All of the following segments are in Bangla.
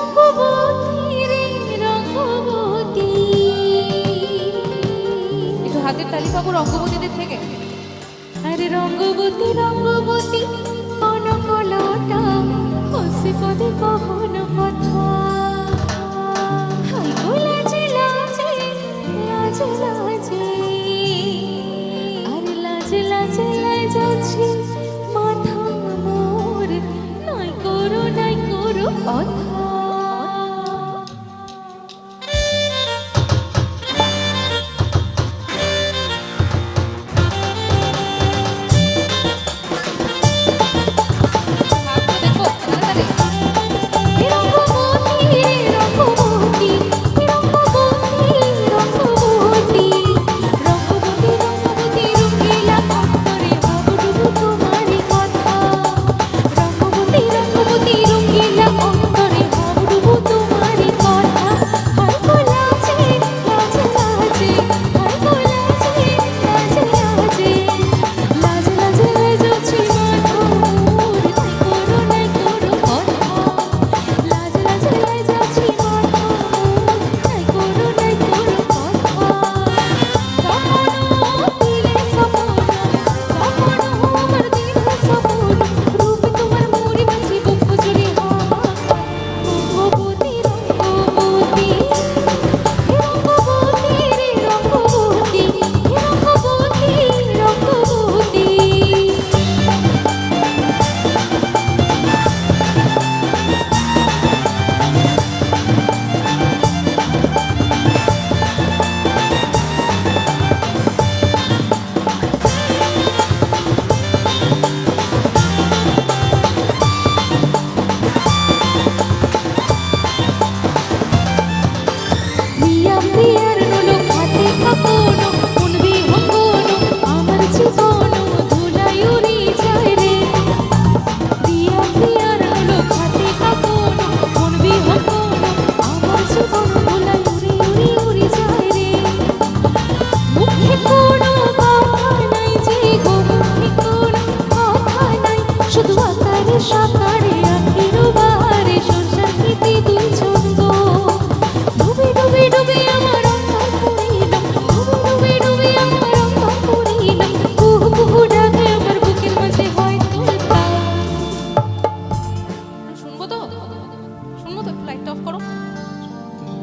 রঙ্গবতী রে রঙ্গবতী। একটু হাতের তালি পাবো রঙ্গবতীদের থেকে। আরে রঙ্গবতী রঙ্গবতী কনক লতা হসে পদে কহন কথা। হাই গো লাজে লাজে লাজে লাজে, আরে লাজে লাজে লাজাছি মাথা মোর, নাই করো কথা।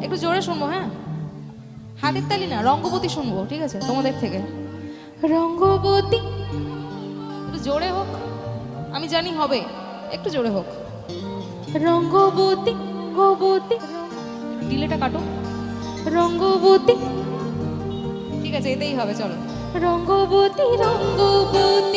একটু জোরে শুনবো, হ্যাঁ হাতের তালি না, রঙ্গবতী শুনবো, ঠিক আছে তোমাদের থেকে। রঙ্গবতী একটু জোরে হোক, আমি জানি হবে, একটু জোরে হোক। রঙ্গবতী রঙ্গবতী, ডিলেটা কাটো। রঙ্গবতী, ঠিক আছে এতেই হবে, চলো। রঙ্গবতী রঙ্গবতী